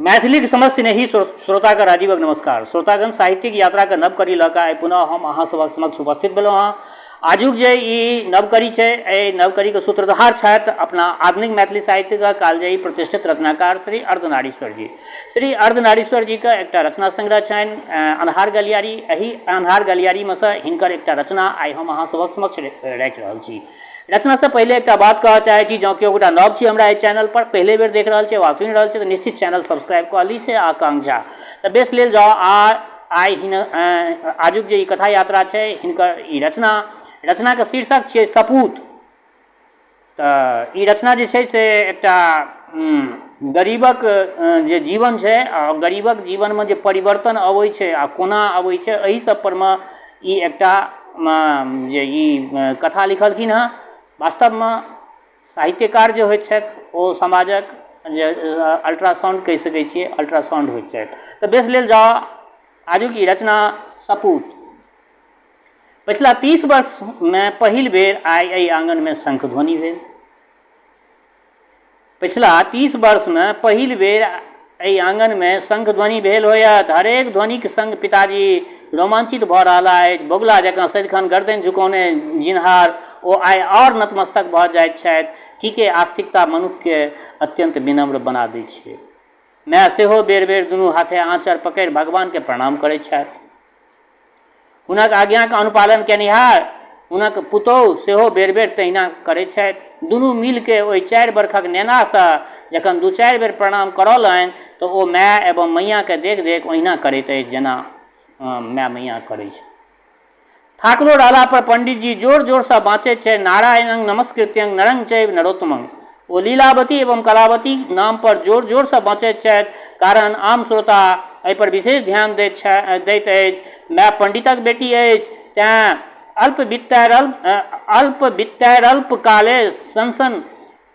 मैथिलीक समस्त नहीं श्रोता का राजीवक नमस्कार। श्रोतागण, साहित्यिक यात्रा के नवकरी लऽ कऽ पुनः हम अहाँ सभक समक्ष उपस्थित भेलहुँ हँ। आजुक जे ई नवकरी छै, एहि नवकरी के सूत्रधार छथि अपना आधुनिक मैथिली साहित्य का कालजयी प्रतिष्ठित रचनाकार श्री अर्धनारीश्वर जी। श्री अर्धनारीश्वर जी के एकटा रचना संग्रह छनि अन्हार गलियारी। एहि अन्हार गलियारी में से हिनकर एकटा रचना आइ हम अहाँ सभक समक्ष राखि रहल छी। रचना से पहले एक बात कह चाहे छी, जँ केओ गोटा नव छी हमरा चैनल पर, पहले बेर देख रहा है वा सुनि रहल छै तऽ निश्चित चैनल सब्सक्राइब कऽ ली से आकांक्षा। तऽ बेस लेल जाओ आइ आजुक जे ई कथा यात्रा छै हिनकर ई रचना के शीर्षक छै सपूत। तऽ ई रचना जे छै से एकटा गरीबक जे जीवन छै आ गरीबक जीवन में जे परिवर्तन अबै छै आ कोना अबै छै एहि सब पर में ई एकटा जे ई कथा लिखलखिन हँ। वास्तव में साहित्यकार जे होइत छथि ओ समाजक जे अल्ट्रासाउंड कहि सकै छियै, अल्ट्रासाउंड होइत छथि। तऽ बेस लेल जाओ आजुक ई रचना सपूत। पिछला 30 वर्ष में पहिल बेर आइ एहि आंगन में शंखध्वनि भेल। पिछला 30 वर्ष में पहिल बेर एहि आंगन में शंखध्वनि भेल होयत। हरेक ध्वनिक संग पिताजी रोमांचित भऽ रहला अछि। बोगुला जकाँ सदिखन गर्दन झुकौने जिन्हार ओ आइ और नतमस्तक भऽ जाइत छथि। ठीके आस्तिकता मनुष्य के अत्यंत विनम्र बना दै छै। माय सेहो बेर बेर दुनू हाथे आँचर पकड़ि भगवान के प्रणाम करैत छथि। हुनक आज्ञाक अनुपालन केनिहार हुनक पुतौह सेहो बेर बेर तहिना करैत छथि। दुनू मिल के ओहि 4 वर्षक नेनासँ जखन 2-4 बेर प्रणाम करौलनि तऽ ओ माय एवं मैया के देख देख ओहिना करैत अछि जेना माय मैया करै छै। थाकलो रहला पर पंडित जी जोर जोर से बाँचैत छै नारायणं नमस्कृत्यं नरं चैव नरोत्तमं। ओ लीलावती एवं कलावती नाम पर जोर जोर से बाँचैत छथि, कारण आम श्रोता एहि पर विशेष ध्यान दैत अछि। माय पंडितक बेटी अछि, तेँ अल्प वित्तैरल्प काले सन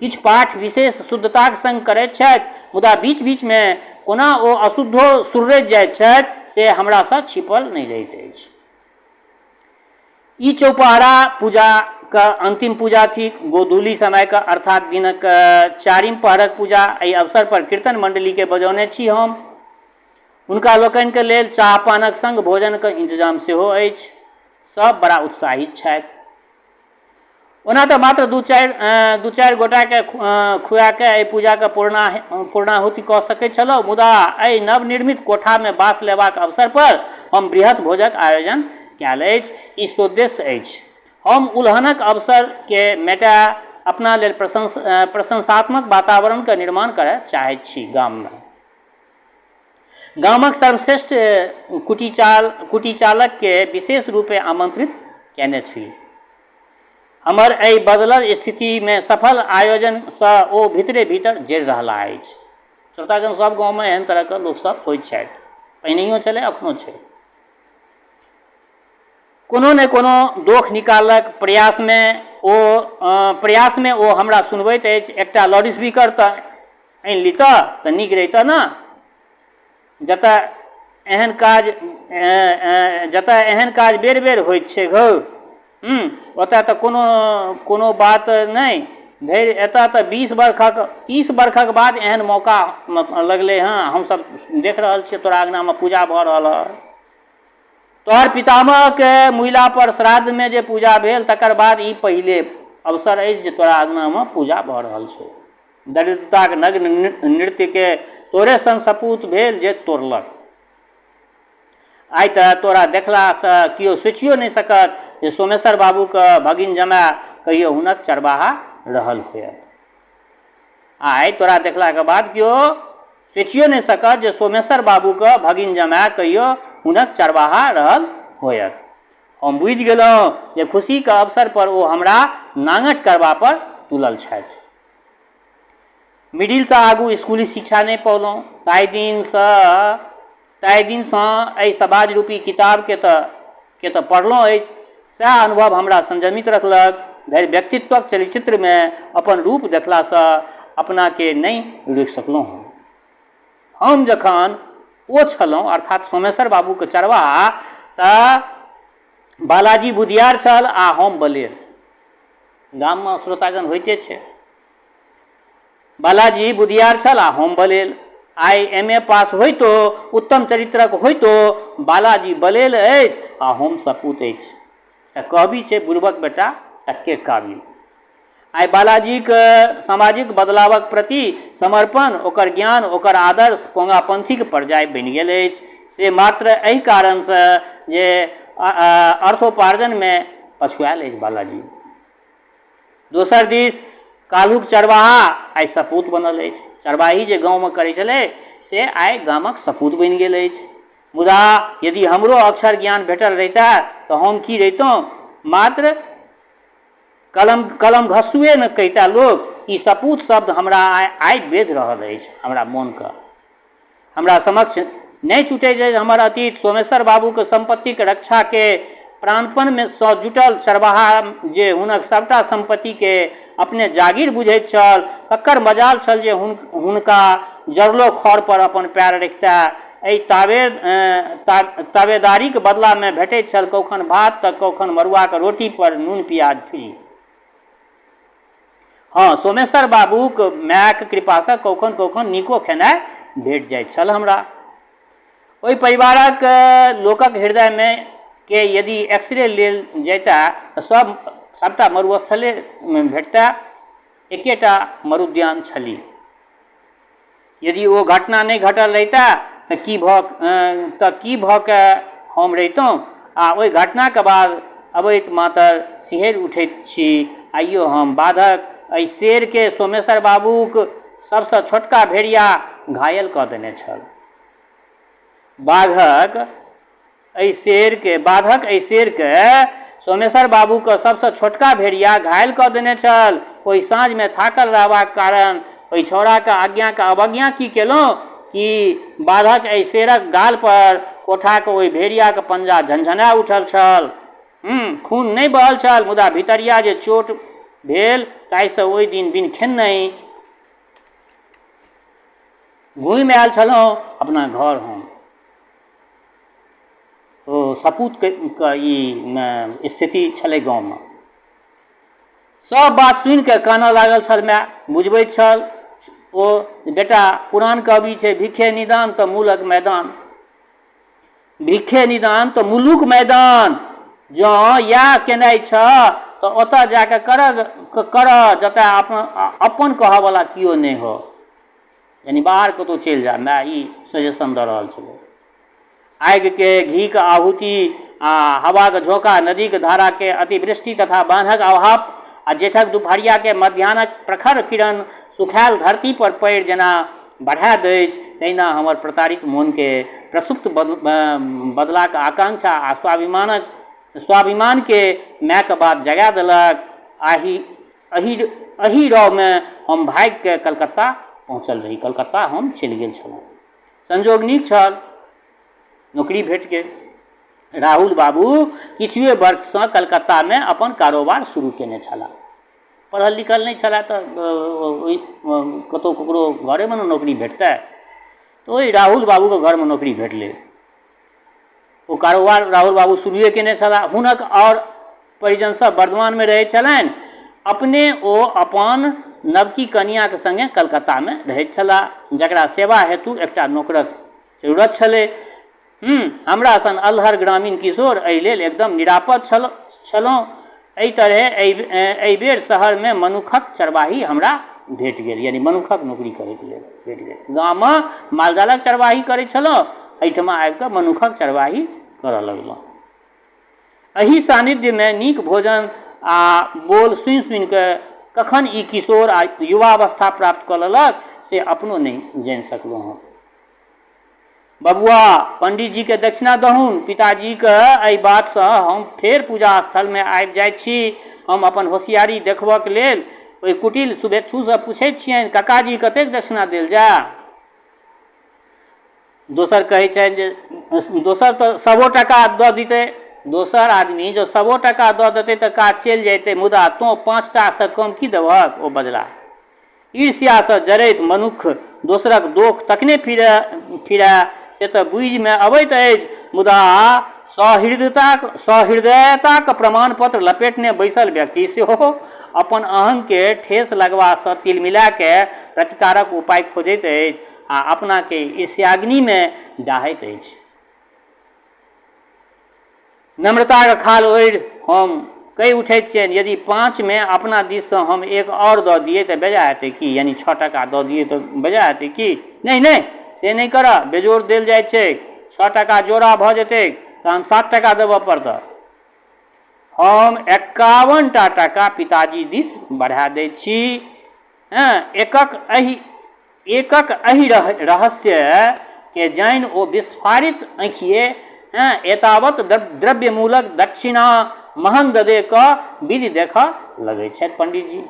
किछु पाठ विशेष शुद्धताक संग करैत छथि, मुदा बीच बीच में कोना ओ अशुद्धो सुर्रैत जाइत छथि से हमरा सँ छिपल नहि रहैत अछि। ई चौपहरा पूजा का अंतिम पूजा थी। गोधूली समय का अर्थात दिनक 4म पहरक पूजा। एहि अवसर पर कीर्तन मंडली के बजौने छी हम। हुनका लोकनि के लेल चाह पानक संग भोजन के इंतजाम सेहो अछि। सब बड़ा उत्साहित छथि। ओना तऽ मात्र 2-4 गोटा के खुआ के एहि पूजा के पूर्णाहुति कऽ सकैत छलहुँ, मुदा एहि नवनिर्मित कोठा में वास लेबाक अवसर पर हम बृहत भोजक आयोजन कयल अछि। ई सोद्देश्य अछि हम उल्हनक अवसर के मेटा अपना लेल प्रशंसात्मक वातावरण के निर्माण करय चाहैत छी। गामक सर्वश्रेष्ठ कुटीचालक के विशेष रूपे आमंत्रित केने छी। हमर एहि बदलल स्थिति में सफल आयोजन से ओ भीतरे भीतर जरि रहला अछि। श्रोतागण, सब गाँव में एहन तरह के लोक सब होइत छथि, पहिनहियो छलै अखनो छै। कोनो ने कोनो दोख निकालक प्रयास में ओ हमरा सुनबैत अछि। एकटा लाउडस्पीकर तऽ आनि लीतऽ तऽ नीक रहितऽ न। जतऽ एहन काज बेर बेर होइत छै घौ, ओतऽ तऽ कोनो बात नहि। धैर्य एतऽ तऽ 30 वर्षक बाद एहन मौका लगलै हँ। हमसब देख रहल छियै तोरा अंगना में पूजा भऽ रहल है। तोहर पितामह के मुइला पर श्राद्ध में जे पूजा भेल तकर बाद ई पहिले अवसर अछि जे तोरा अंगना में पूजा भऽ रहल छौ। दरिद्रताक नग्न नृत्य के तोरे संग सपूत भेल जे तोड़लक। आइ तऽ तोरा देखला से किओ सोचियो नहि सकत जे सोमेश्वर बाबू के भगिन जमाय कहियो हुनक चरवाहा रहल होयत। आइ तोरा देखला के बाद किओ सोचियो नहि सकत जे सोमेश्वर बाबू के भगिन जमाय कहियो हुनक चरवाहा रहल होयत। हम बुझि गेलहुँ जे खुशी के अवसर पर ओ हमरा नांगट करबा पर तुलल छथि। मिडिल से आगू स्कूली शिक्षा नहि पौलहुँ। ताहि दिन सँ एहि समाज रूपी किताब के तऽ पढ़लहुँ अछि। सएह अनुभव हमरा संयमित रखलक। धैर्य व्यक्तित्वक चलचित्र में अपन रूप देखला से अपना के नहीं रोकि सकलहुँ। हम जखन ओ छलहुँ अर्थात सोमेश्वर बाबू के चरवाहा, तऽ बालाजी बुधियार छल आ हम बलेर। गाम में श्रोतागण होइते छै। बालाजी बुधियार छल आ हम बलेर। आई MA पास होइतो उत्तम चरित्रक होइतो बालाजी बलेल अछि आ हम सपूत अछि। तऽ कहबी छै बुड़बक बेटा टक्के काबिल। आई बालाजी के सामाजिक बदलावक प्रति समर्पण, ओकर ज्ञान, ओकर आदर्श पोंगापंथीक पर्याय बनि गेल अछि। से मात्र एहि कारणसँ जे अर्थोपार्जनमे पछुआएल अछि बालाजी। दोसर दिस काल्हुक चरवाहा आइ सपूत बनल अछि। चरवाही जे गाँवमे करै छलै से आइ गामक सपूत बनि गेल अछि। मुदा यदि हमरो अक्षर ज्ञान भेटल रहिता तऽ हम की रहितहुँ, मात्र कलम घसुए न कहिता लोक। ई सपूत शब्द हमरा आइ बेध रहल अछि हमरा मोनके। हमरा समक्ष नहि छूटै जे हमर अतीत सोमेश्वर बाबूके संपत्तिके रक्षाके प्राणपणमे सँ जुटल चरवाहा जे हुनक सभटा संपत्तिके अपने जागीर बुझैत छल, ककर मजाल छल जे हुनका जरलो खर पर अपन पैर रखिता। एहि ताबेदारीके बदलामे भेटैत छल कखन भात तऽ कखन मड़ुआके रोटी पर नून प्याज फ्री। हाँ, सोमेश्वर बाबूक मायके कृपासँ कखन कखन नीको खेनाइ भेट जाइत छल हमरा। ओहि परिवारक लोकक हृदयमे के यदि एक्सरे लेल जैता तऽ सबटा मरुस्थलेमे भेटता। एकेटा मरुद्यान छली। यदि ओ घटना नहि घटल रहिता तऽ की भऽ के हम रहितहुँ। आ ओहि घटनाके बाद अबैत मातर सिहरि उठैत छी आइयो हम। बाधक एहि शेरके सोमेश्वर बाबूक सबसँ छोटका भेड़िया घायल कऽ देने छल। बाधक एहि शेरके सोमेश्वर बाबूके सबसँ छोटका भेड़िया घायल कऽ देने छल। ओहि साँझमे थाकल रहबाक कारण ओहि छौड़ाके आज्ञाके अवज्ञा की केलहुँ कि बाधक एहि शेरक गाल पर कोठाके ओहि भेड़ियाके पंजा झनझना उठल छल। खून नहि बहल छल, मुदा भितरिया जे चोट भेल ताहिसँ ओहि दिन बिन खेन्नहि घुमि आयल छलहुँ अपना घर हम। ओ सपूतके ई स्थिति छलै गाँवमे। सब बात सुनि कऽ कानऽ लागल छल माय। बुझबैत छल ओ बेटा पुरान कवि छै, भिखे निदान तऽ मूलक मैदान। भिखे निदान तऽ मुलुक मैदान। जँ इएह केनाइ छ तऽ ओतऽ जाके करऽ जतऽ अपन कहऽवला केओ नहि हो। यानी बाहर कतहु चलि जा, माय ई सजेशन दऽ रहल छलै। आगिके घीके आहुति आ हवाके झोंका, नदीके धाराके अतिवृष्टि तथा बान्हक अभाव आ जेठक दुपहरियाके मध्याह्नक प्रखर किरण सुखायल धरती पर पड़ि जेना बढ़ा दै, तहिना हमर प्रताड़ित मोनके प्रसुप्त बदलाके आकांक्षा आ स्वाभिमानके मायके बात जगा देलक। एही रौमे हम भागिके कलकत्ता पहुँचल रही। कलकत्ता हम चलि गेल छलहुँ। संजोग नीक छल, नौकरी भेट गेल। राहुल बाबू किछुए वर्षसँ कलकत्तामे अपन कारोबार शुरू केने छलाह। पढ़ल लिखल नहि छलाह तऽ कतहु ककरो घरेमे ने नौकरी भेटतै। तऽ ओहि राहुल बाबूके घरमे नौकरी भेटलै। ओ कारोबार राहुल बाबू शुरुए केने छलाह। हुनक आओर परिजन सब वर्धमानमे रहै छलनि। अपने ओ अपन नवकी कनियाँके संगे कलकत्तामे रहैत छलाह, जकरा सेवा हेतु एकटा नौकरक जरूरत छलै। हमरा सन अल्हर ग्रामीण किशोर एहि लेल एकदम निरापद छलहुँ। एहि तरहे एहि बेर शहरमे मनुखक चरवाही हमरा भेट गेल, यानी मनुखक नौकरी करैके लेल भेट गेल। गाममे मालजालक चरवाही करै छलहुँ, एहिठमा आबिकऽ मनुखक चरवाही करऽ लगलहुँ। एहि सानिध्यमे नीक भोजन आ बोल सुनि सुनिकऽ कखन ई किशोर आ युवावस्था प्राप्त कऽ लेलक से अपनो नहि जानि सकलहुँ हँ। बबुआ, पंडित जी के दक्षिणा दहुन। पिताजीके एहि बातसँ हम फेर पूजा स्थलमे आबि जाइत छी। हम अपन होशियारी देखबऽके लेल ओहि कुटिल शुभेच्छुसँ पूछैत छियनि, ककाजी कतेक दक्षिणा देल जाए? दोसर कहै छनि जे दोसर तऽ 100 टका दऽ देतै। दोसर आदमी जो 100 टका दऽ देतै तऽ काज चलि जेतै, मुदा तोँ 5 टासँ कम की देबहक? ओ बजला। ईर्ष्यासँ जरैत मनुख दोसरक दोख तकने फिरए से तऽ बुझिमे अबैत अछि, मुदा सहृदयताक प्रमाण पत्र लपेटने बैसल व्यक्ति सेहो अपन अहंके ठेस लगबासँ तिलमिलाके प्रतिकारक उपाय खोजैत अछि। आ अपना के ईर्ष्याग्नि में डाहैत अछि। नम्रता के खाल ओढ़ि हम कहि उठैत छियनि, यदि 5 में अपना दिस से हम एक और दऽ दिए तऽ बेजा हेतै कि, यानी 6 टका दऽ दिए तऽ बेजा हेतै कि? नहीं नहीं, से नहीं करऽ, बेजोड़ देल जाइ छै, 6 टका जोड़ा भऽ जेतै तहन 7 टका देबऽ पड़तऽ। हम 51 टा टका पिताजी दिस बढ़ा दै छी। एकक एहि रहस्य के जानि ओ विस्फारित आँखिए एतावत द्रव्यमूलक दक्षिणा महन ददे कऽ विधि देखऽ लगै छथि पंडित जी।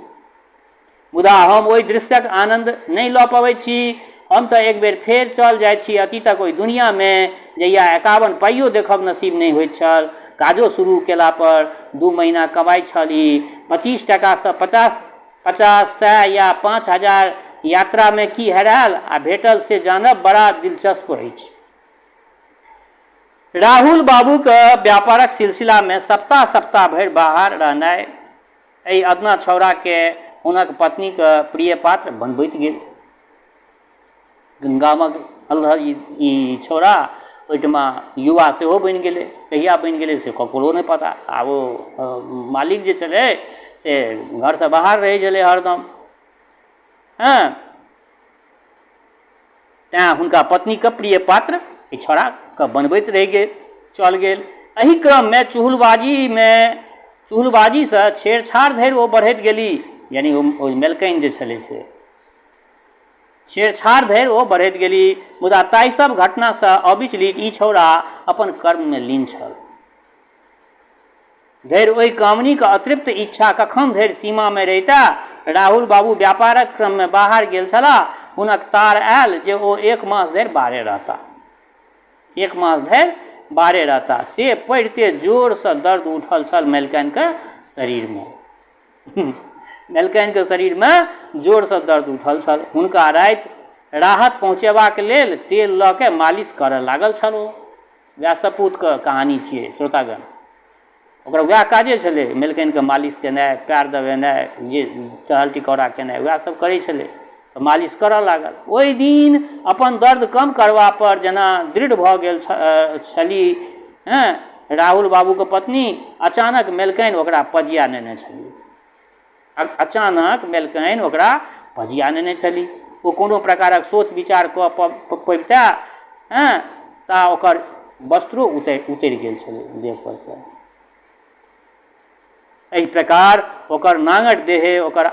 मुदा हम ओहि दृश्यक आनंद नहीं लऽ पबै छी। हम तऽ एक बेर फेर चल जाइ छी अतीतक ओहि दुनिया में जहिया 51 पाइयो देखब नसीब नहीं होइत छल। काजो शुरू केला पर 2 महीना कमाई छल ई 25 टका से 50, 100 या 5000 यात्रा में की हेरायल आ भेटल से जानब बड़ा दिलचस्प अछि। राहुल बाबू के व्यापारक सिलसिला में सप्ताह भरि बाहर रहनाइ एहि अदना छौड़ा के हुनक पत्नी के प्रिय पात्र बनबैत गेल। गामक अलहर ई छौड़ा ओहिठमा युवा सेहो बनि गेलै। कहिया बनि गेलै से ककरो नहीं पता। आ वो मालिक जे छलै से घर से बाहर रहै छलै हरदम। तैं हुनका पत्नी के प्रिय पात्र ई छौड़ा के बनबैत रहि गेल चल गेल। एहि क्रम में चुहलबाजी से छेड़छाड़ धरि ओ बढ़ैत गेली, यानी ओ मेलकैन जे छलै से छेड़छाड़ धरि ओ बढ़ैत गेली। मुदा ताहि सब घटना से अविचलित ई छौड़ा अपन कर्म में लीन छल। धरि ओहि कामनी के अतृप्त इच्छा कखन धरि सीमा में रहिता। राहुल बाबू व्यापारक क्रम में बाहर गेल छलाह। हुनक तार आयल जे ओ 1 मास धरि बाहरे रहता। 1 मास धरि बाहरे रहता। से पढ़िते जोर से दर्द उठल छल मेलकैन के शरीर में। मेलकैन के शरीर में जोर से दर्द उठल छल। हुनका राति राहत पहुँचेबाक लेल तेल लऽ के मालिश करऽ लागल छल। वएह सपूत के कहानी छियै श्रोतागण। ओकरा वएह काजे छलै, मेलकैन के मालिश केनाइ, पैर दबेनाइ, जे टहल टिकौरा केनाइ, वएह सब करै छलै। तऽ मालिश करऽ लागल। ओहि दिन अपन दर्द कम करबा पर जेना दृढ़ भऽ गेल छली राहुल बाबू के पत्नी, अचानक मेलकैन ओकरा पजिया नेने छली। अचानक मेलकैन ओकरा पजिया नेने छली। ओ कोनो प्रकारक सोच विचार कऽ पबिता ता ओकर वस्त्रो उतरि गेल छलै देह पर से। एहि प्रकार ओकर नांगट देहे ओकर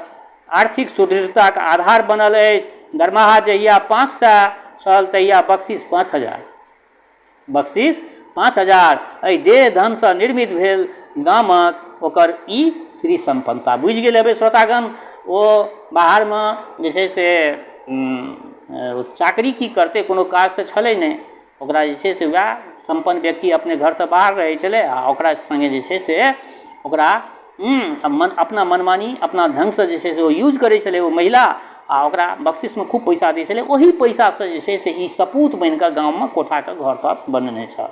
आर्थिक सुदृढ़ता के आधार बनल अछि। दरमाहा जहिया 500 छल तहिया बख्शीश 5000। बख्शीश 5000 एहि देह धन से निर्मित भेल गामक ओकर ई श्री संपन्नता। बुझि गेल हेबै श्रोतागण। ओ बाहर में जे छै से चाकरी की करते, कोनो काज तऽ छलै नहि ओकरा। जे छै से वएह संपन्न व्यक्ति अपने घर से बाहर रहै छलै आ ओकरा संगे जे छै से ओकरा अपना मनमानी अपना ढंग से जे छै से ओ यूज करै छलै ओ महिला, आ ओकरा बख्शीश में खूब पैसा दै छलै। ओही पैसा से जे छै से ई सपूत बनि कऽ गाँव में कोठा के घर तर बनेने छल।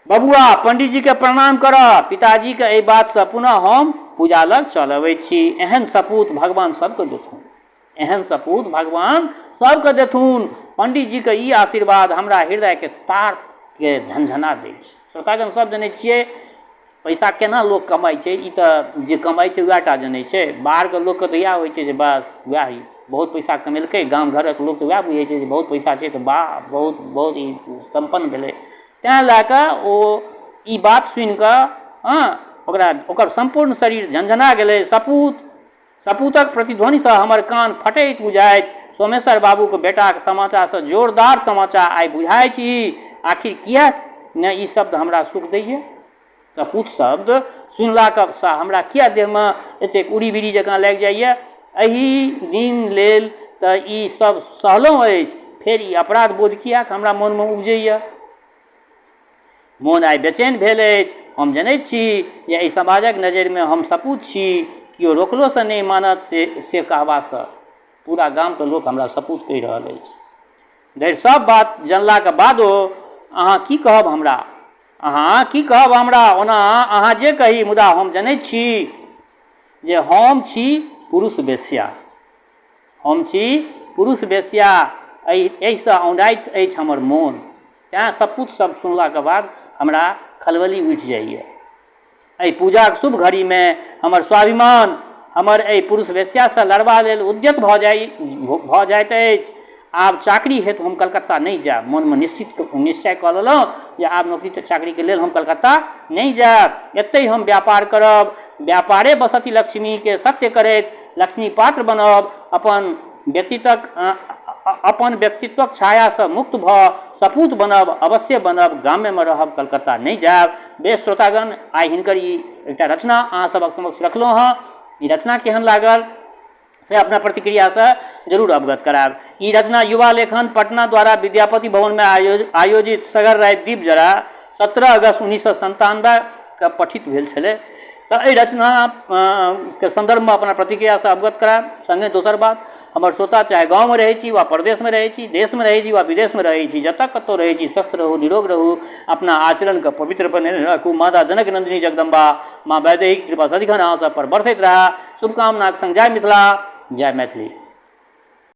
बबुआ पंडित जी के प्रणाम करऽ। पिताजी के एहि बात से पुनः हम पूजा लग चल अबै छी। एहन सपूत भगवान सबके देथुन। एहन सपूत भगवान सबके देथुन। पंडित जी के ई आशीर्वाद हमरा हृदय के तार के झंझना दै छै। श्रोतागण सब जनै छियै पैसा केना लोक कमाइ छै। ई तऽ जे कमाइ छै वएह टा जनै छै। बाहर के लोक के तऽ इएह होइ छै जे बस वएह बहुत पैसा कमेलकै। गाम घरक लोक तऽ वएह बुझै छै जे बहुत पैसा छै तऽ वाह बहुत बहुत ई संपन्न भेलै। तैँ लए कऽ ओ ई बात सुनि कऽ ओकर संपूर्ण शरीर झंझना गेलै। सपूतक प्रतिध्वनि से हमर कान फटैत बुझाइत। सोमेश्वर बाबू के बेटा के तमाचा से जोरदार तमाचा आइ बुझाइ छी। आखिर किया ने ई शब्द हमरा सुख दैए। सपूत शब्द सुनला से हमरा किया देह में एतेक उड़ी बिड़ी जकाँ लागि जाइए। एहि दिन लेल तऽ ई सब सहलहुँ अछि, फेर ई अपराध बोध किया हमरा मन में उपजैए। मोन आइ बेचैन भेल अछि। हम जनैत छी जे एहि समाजक नजरि में हम सपूत छी। केओ रोकलो से नहीं मानत से कहबा से पूरा गाम के लोक हमरा सपूत कहि रहल अछि। धरि सब बात जनला के बादो अहाँ की कहब हमरा। ओना अहाँ जे कही, मुदा हम जनैत छी जे हम छी पुरुष वेश्या। हम छी पुरुष बेश्या एहिसँ औंधाइत अछि हमर मोन। तेँ सपूत सब सुनलाके बाद हमरा खलबली उठि जाइए। एहि पूजाक शुभ घड़ीमे हमर स्वाभिमान हमर एहि पुरुष वेश्यासँ लड़बा लेल उद्यत भऽ जाइत अछि। आब चाकरी हेतु हम कलकत्ता नहि जायब। मोनमे निश्चय कऽ लेलहुँ जे आब नौकरी चाकरीके लेल हम कलकत्ता नहि जायब, एतहि हम व्यापार करब। व्यापारे बसती लक्ष्मीके सत्य करैत लक्ष्मी पात्र बनब, अपन व्यक्तित्वक छायासँ मुक्त भऽ सपूत बनब, अवश्य बनब, गामेमे रहब, कलकत्ता नहि जायब। बेस श्रोतागण, आइ हिनकर ई एकटा रचना अहाँ सभक समक्ष रखलहुँ हँ। ई रचना केहन लागल से अपना प्रतिक्रियासँ जरूर अवगत करायब। ई रचना युवा लेखन पटना द्वारा विद्यापति भवनमे आयोजित सगर राति दीप जरा 17 अगस्त 1997 के पठित भेल छलै। तऽ एहि रचना के संदर्भमे अपना प्रतिक्रियासँ अवगत करायब। संगे दोसर बात, हमर श्रोता चाहे गाँवमे रहै छी वा परदेशमे रहै छी, देशमे रहै छी वा विदेशमे रहै छी, जतऽ कतौ रहै छी, स्वस्थ रहू, निरोग रहू, अपना आचरणके पवित्र बनेने राखू। माता जनक नंदिनी जगदम्बा माँ वैदेही कृपा सदिखन अहाँ सब पर बरसैत रहा। शुभकामनाक संग जय मिथिला, जय मैथिली।